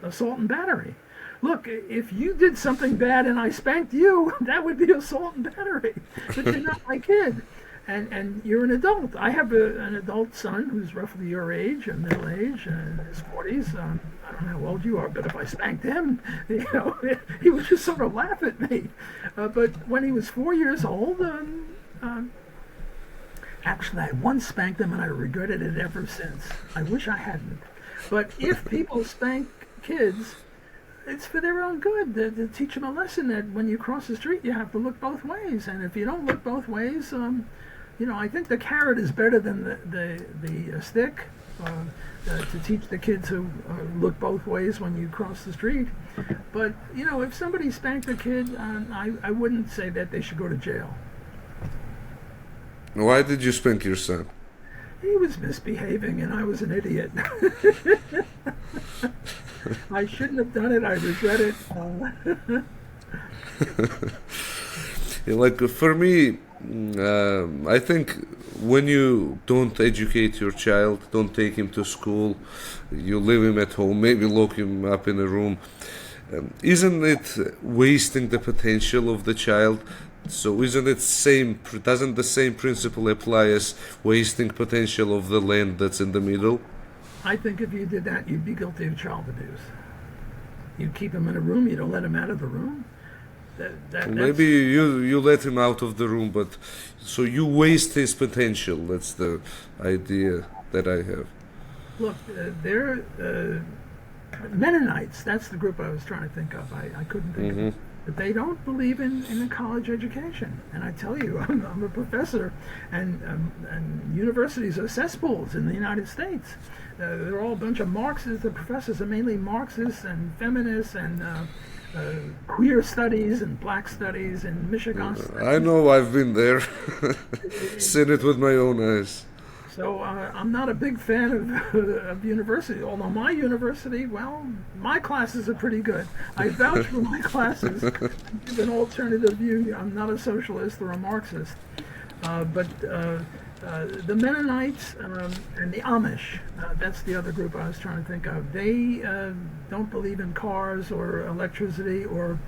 Speaker 2: assault and battery. Look, if you did something bad and I spanked you, that would be assault and battery. But you're not my kid. And you're an adult. I have an adult son who's roughly your age, middle age, in his 40s. I don't know how old you are, but if I spanked him, he would just sort of laugh at me. But when he was 4 years old, actually, I once spanked him, and I regretted it ever since. I wish I hadn't. But if people spank kids, it's for their own good, to teach them a lesson that when you cross the street, you have to look both ways. And if you don't look both ways, I think the carrot is better than the stick to teach the kids to look both ways when you cross the street. But, if somebody spanked a kid, I wouldn't say that they should go to jail.
Speaker 1: Why did you spank your son?
Speaker 2: He was misbehaving, and I was an idiot. I shouldn't have done it. I regret it.
Speaker 1: For me, I think when you don't educate your child, don't take him to school, you leave him at home, maybe lock him up in a room, isn't it wasting the potential of the child? So doesn't the same principle apply as wasting potential of the land that's in the middle?
Speaker 2: I think if you did that, you'd be guilty of child abuse. You keep him in a room, you don't let him out of the room.
Speaker 1: Maybe you let him out of the room, but so you waste his potential. That's the idea that I have.
Speaker 2: Look, they're Mennonites. That's the group I was trying to think of. I couldn't think of it. But they don't believe in a college education. And I tell you, I'm a professor, and universities are cesspools in the United States. They're all a bunch of Marxists. The professors are mainly Marxists and feminists and queer studies and black studies and Michigan studies.
Speaker 1: I know, I've been there. Seen it with my own eyes.
Speaker 2: So I'm not a big fan of university, although my university, well, my classes are pretty good. I vouch for my classes. I give an alternative view. I'm not a socialist or a Marxist. But the Mennonites and the Amish, that's the other group I was trying to think of. They don't believe in cars or electricity or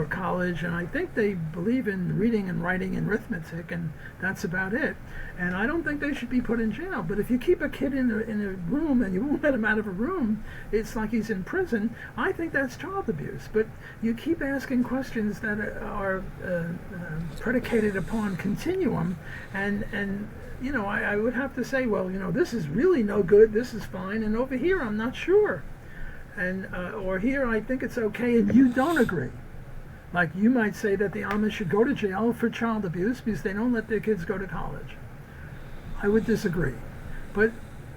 Speaker 2: college, and I think they believe in reading and writing and arithmetic, and that's about it. And I don't think they should be put in jail. But if you keep a kid in a room and you won't let him out of a room, it's like he's in prison. I think that's child abuse. But you keep asking questions that are predicated upon continuum, and you know, I would have to say, well, you know, this is really no good, this is fine, and over here I'm not sure. And or here I think it's okay and you don't agree. Like you might say that the Amish should go to jail for child abuse because they don't let their kids go to college. I would disagree. But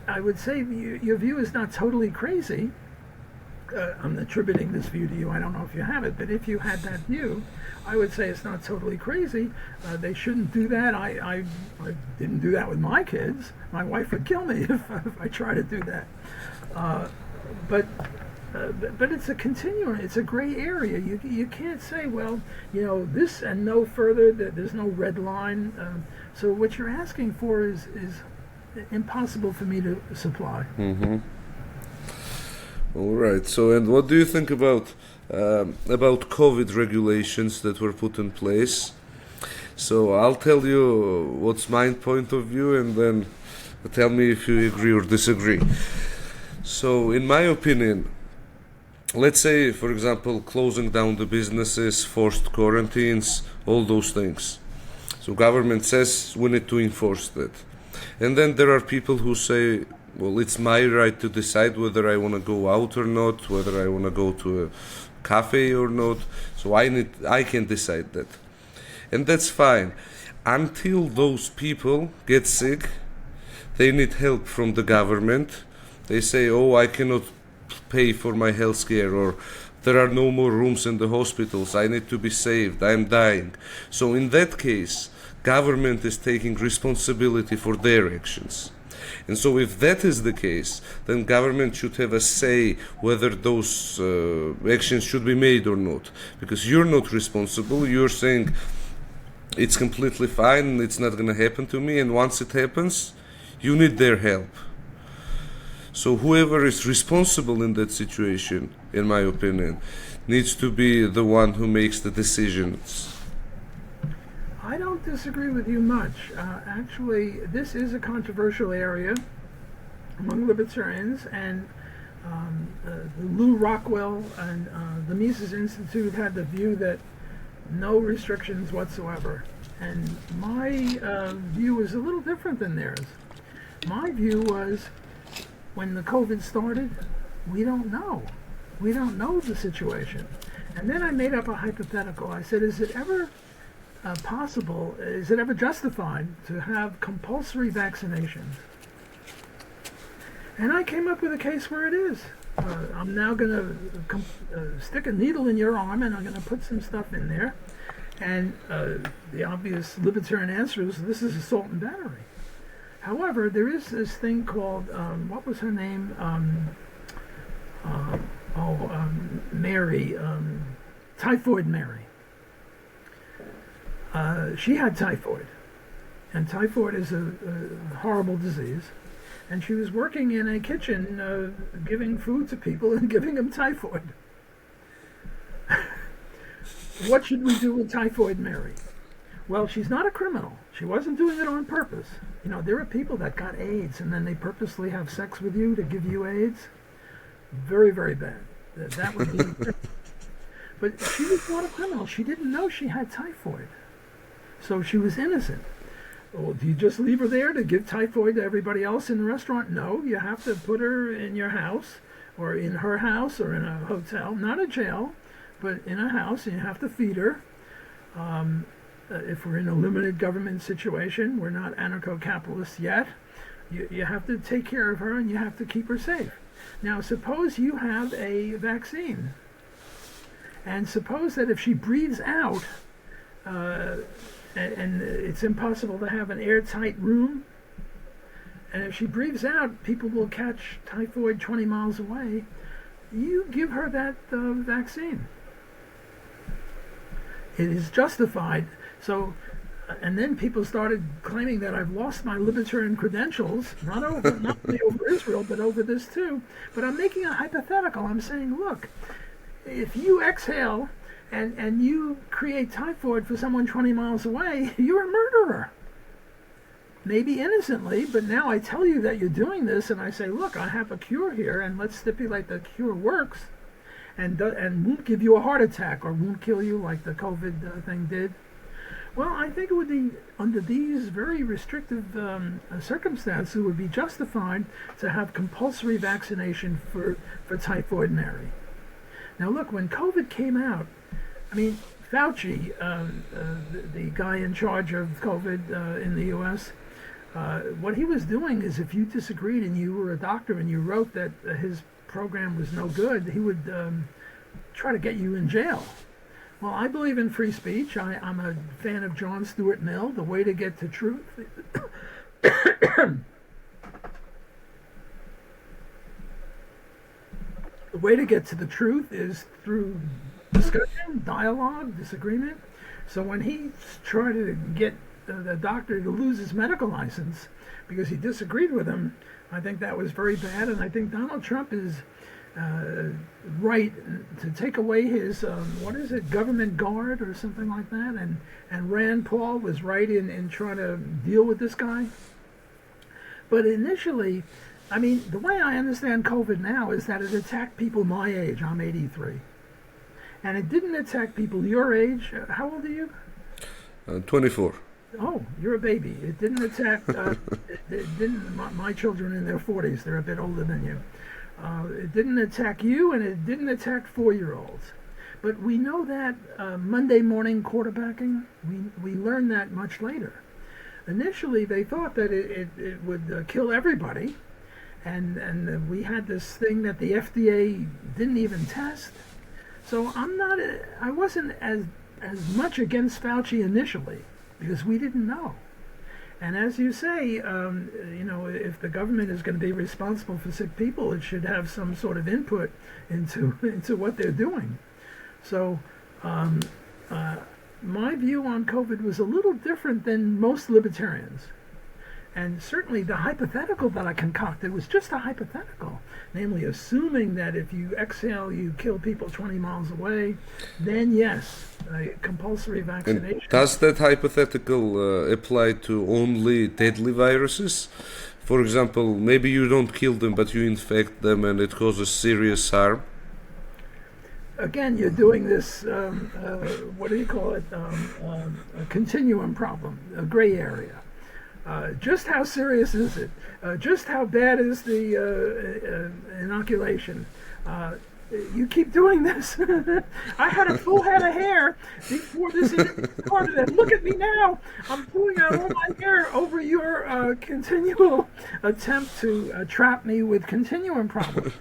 Speaker 2: I would say your view is not totally crazy. I'm attributing this view to you. I don't know if you have it, but if you had that view, I would say it's not totally crazy. They shouldn't do that. I didn't do that with my kids. My wife would kill me if I try to do that. But it's a continuum. It's a gray area. You can't say, well, you know, this and no further. There's no red line. So what you're asking for is impossible for me to supply.
Speaker 1: Mm-hmm. All right. So, and what do you think about COVID regulations that were put in place? So, I'll tell you what's my point of view, and then tell me if you agree or disagree. So, in my opinion, let's say, for example, closing down the businesses, forced quarantines, all those things. So, government says we need to enforce that, and then there are people who say, well, it's my right to decide whether I want to go out or not, whether I want to go to a cafe or not. So I can decide that. And that's fine. Until those people get sick, they need help from the government. They say, oh, I cannot pay for my health care, or there are no more rooms in the hospitals, I need to be saved, I'm dying. So in that case, government is taking responsibility for their actions. And so if that is the case, then government should have a say whether those actions should be made or not. Because you're not responsible, you're saying it's completely fine, it's not going to happen to me, and once it happens, you need their help. So whoever is responsible in that situation, in my opinion, needs to be the one who makes the decisions.
Speaker 2: I don't disagree with you much. Actually, this is a controversial area among libertarians, and Lou Rockwell and the Mises Institute had the view that no restrictions whatsoever. And my view is a little different than theirs. My view was, when the COVID started, we don't know. We don't know the situation. And then I made up a hypothetical. I said, is it ever possible, is it ever justified to have compulsory vaccinations? And I came up with a case where it is. I'm now going to stick a needle in your arm, and I'm going to put some stuff in there. And the obvious libertarian answer is, this is assault and battery. However, there is this thing called, what was her name? Mary, Typhoid Mary. She had typhoid, and typhoid is a horrible disease, and she was working in a kitchen giving food to people and giving them typhoid. What should we do with Typhoid Mary? Well, she's not a criminal. She wasn't doing it on purpose. You know, there are people that got AIDS and then they purposely have sex with you to give you AIDS. Very, very bad. That would be... But she was not a criminal. She didn't know she had typhoid. So she was innocent. Well, do you just leave her there to give typhoid to everybody else in the restaurant? No, you have to put her in your house, or in her house, or in a hotel. Not a jail, but in a house, and you have to feed her. If we're in a limited government situation, we're not anarcho-capitalists yet, you have to take care of her and you have to keep her safe. Now, suppose you have a vaccine, and suppose that if she breathes out, and it's impossible to have an airtight room, and if she breathes out, people will catch typhoid 20 miles away. You give her that vaccine. It is justified. So, and then people started claiming that I've lost my libertarian credentials, not only over Israel, but over this too. But I'm making a hypothetical. I'm saying, look, if you exhale and you create typhoid for someone 20 miles away, you're a murderer. Maybe innocently, but now I tell you that you're doing this, and I say, look, I have a cure here, and let's stipulate the cure works, and won't give you a heart attack or won't kill you like the COVID thing did. Well, I think it would be, under these very restrictive circumstances, it would be justified to have compulsory vaccination for typhoid Mary. Now look, when COVID came out, I mean, Fauci, the guy in charge of COVID in the U.S., what he was doing is, if you disagreed and you were a doctor and you wrote that his program was no good, he would try to get you in jail. Well, I believe in free speech. I'm a fan of John Stuart Mill. The way to get to truth the way to get to the truth is through discussion, dialogue, disagreement. So when he tried to get the doctor to lose his medical license because he disagreed with him, I think that was very bad, and I think Donald Trump is right to take away his government guard or something like that, and Rand Paul was right in trying to deal with this guy. But initially, I mean, the way I understand COVID now is that it attacked people my age. I'm 83. And it didn't attack people your age. How old are you?
Speaker 1: 24.
Speaker 2: Oh, you're a baby. It didn't attack my children in their 40s. They're a bit older than you. It didn't attack you, and it didn't attack 4-year-olds. But we know that Monday morning quarterbacking, we learned that much later. Initially, they thought that it would kill everybody, and we had this thing that the FDA didn't even test. So I wasn't as much against Fauci initially, because we didn't know. And as you say, if the government is going to be responsible for sick people, it should have some sort of input into what they're doing. So my view on COVID was a little different than most libertarians. And certainly the hypothetical that I concocted was just a hypothetical, namely assuming that if you exhale, you kill people 20 miles away, then yes, compulsory vaccination.
Speaker 1: And does that hypothetical apply to only deadly viruses? For example, maybe you don't kill them, but you infect them and it causes serious harm?
Speaker 2: Again, you're doing this, what do you call it, a continuum problem, a gray area. Just how serious is it? Just how bad is the inoculation? You keep doing this. I had a full head of hair before this started, and look at me now. I'm pulling out all my hair over your continual attempt to trap me with continuum problems.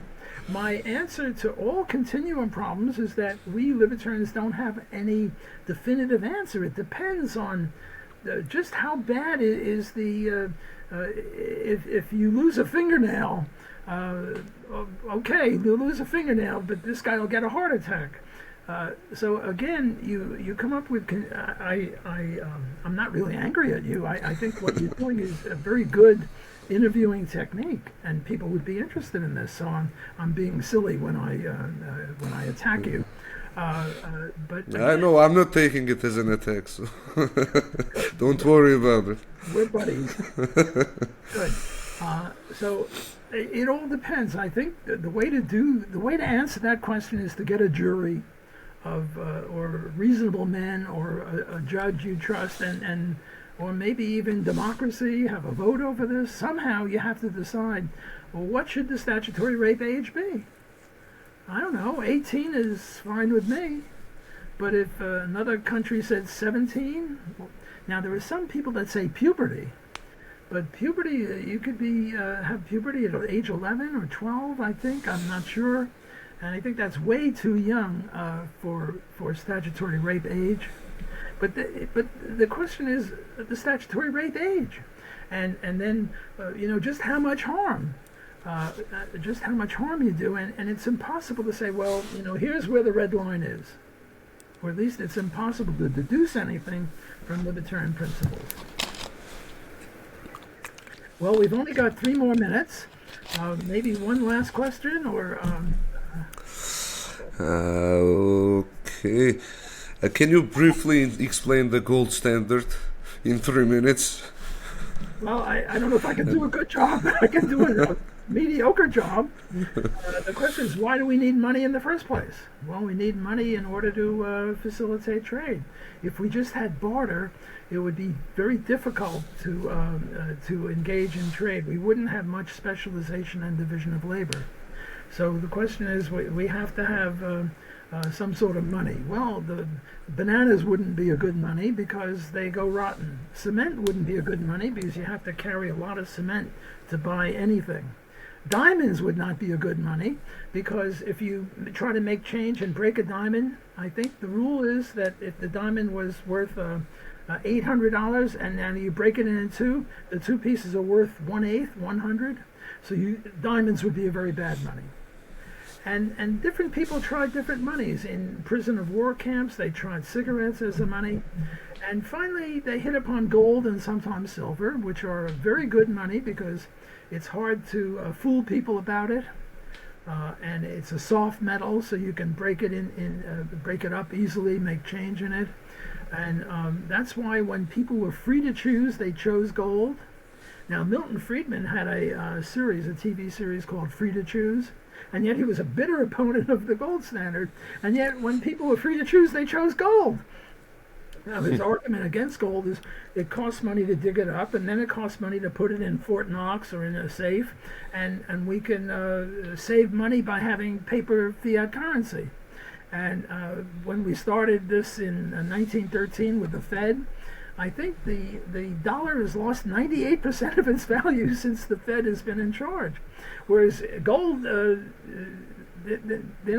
Speaker 2: My answer to all continuum problems is that we libertarians don't have any definitive answer. It depends on just how bad is the if you lose a fingernail, okay, you lose a fingernail, but this guy will get a heart attack. So again, you come up with I'm not really angry at you. I think what you're doing is a very good interviewing technique, and people would be interested in this. So I'm being silly when I attack you. But
Speaker 1: I know, I'm not taking it as an attack, so don't worry about it.
Speaker 2: We're buddies. Good. So it all depends. I think the way to answer that question is to get a jury of or reasonable men or a judge you trust, and or maybe even democracy, have a vote over this. Somehow you have to decide, well, what should the statutory rape age be? I don't know, 18 is fine with me. But if another country said 17, now there are some people that say puberty. But puberty, you could have puberty at age 11 or 12, I think. I'm not sure. And I think that's way too young for statutory rape age. but the question is the statutory rape age, and then just how much harm. Just how much harm you do, and it's impossible to say, well, here's where the red line is, or at least it's impossible to deduce anything from libertarian principles. Well, we've only got 3 more minutes. Maybe one last question, or...
Speaker 1: Okay. Can you briefly explain the gold standard in 3 minutes?
Speaker 2: Well, I don't know if I can do a good job, but I can do a mediocre job. The question is, why do we need money in the first place? Well, we need money in order to facilitate trade. If we just had barter, it would be very difficult to engage in trade. We wouldn't have much specialization and division of labor. So the question is, we have to have some sort of money. Well, the bananas wouldn't be a good money because they go rotten. Cement wouldn't be a good money because you have to carry a lot of cement to buy anything. Diamonds would not be a good money because if you try to make change and break a diamond, I think the rule is that if the diamond was worth $800 and you break it in two, the 2 pieces are worth 1/8, 100. So diamonds would be a very bad money. And different people tried different monies. In prison of war camps, they tried cigarettes as a money. And finally, they hit upon gold and sometimes silver, which are very good money because it's hard to fool people about it. And it's a soft metal, so you can break it break it up easily, make change in it. And that's why when people were free to choose, they chose gold. Now, Milton Friedman had a TV series called Free to Choose, and yet he was a bitter opponent of the gold standard, and yet when people were free to choose, they chose gold. Now, his argument against gold is it costs money to dig it up, and then it costs money to put it in Fort Knox or in a safe, and we can save money by having paper fiat currency. And when we started this in 1913 with the Fed, I think the dollar has lost 98% of its value since the Fed has been in charge. Whereas gold, they're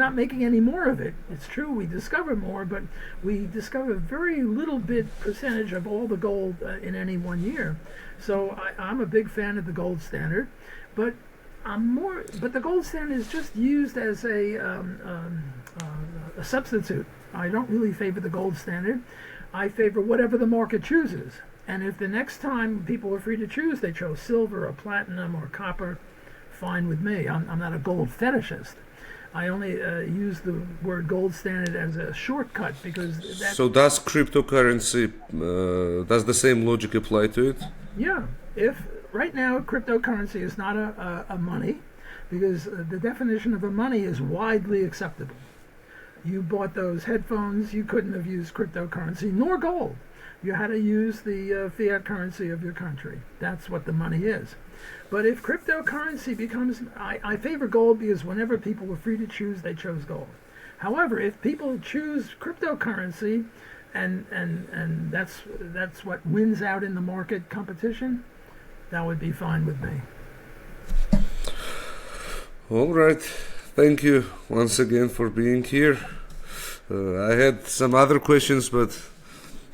Speaker 2: not making any more of it. It's true, we discover more, but we discover very little bit percentage of all the gold in any one year. So I'm a big fan of the gold standard, but the gold standard is just used as a substitute. I don't really favor the gold standard. I favor whatever the market chooses. And if the next time people were free to choose, they chose silver or platinum or copper, fine with me. I'm not a gold fetishist. I only use the word gold standard as a shortcut because that's...
Speaker 1: So does cryptocurrency, does the same logic apply to it?
Speaker 2: Yeah. If right now cryptocurrency is not a money because the definition of a money is widely acceptable. You bought those headphones, you couldn't have used cryptocurrency nor gold. You had to use the fiat currency of your country. That's what the money is. But if cryptocurrency becomes, I favor gold because whenever people were free to choose, they chose gold. However, if people choose cryptocurrency and that's what wins out in the market competition, that would be fine with me.
Speaker 1: All right. Thank you once again for being here. I had some other questions, but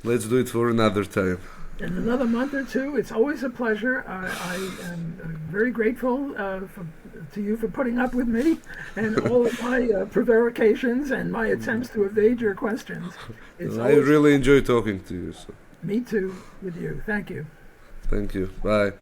Speaker 1: let's do it for another time.
Speaker 2: In another month or two, it's always a pleasure. I am very grateful to you for putting up with me and all of my prevarications and my attempts to evade your questions.
Speaker 1: I really enjoy talking to you. So.
Speaker 2: Me too, with you. Thank you.
Speaker 1: Thank you. Bye.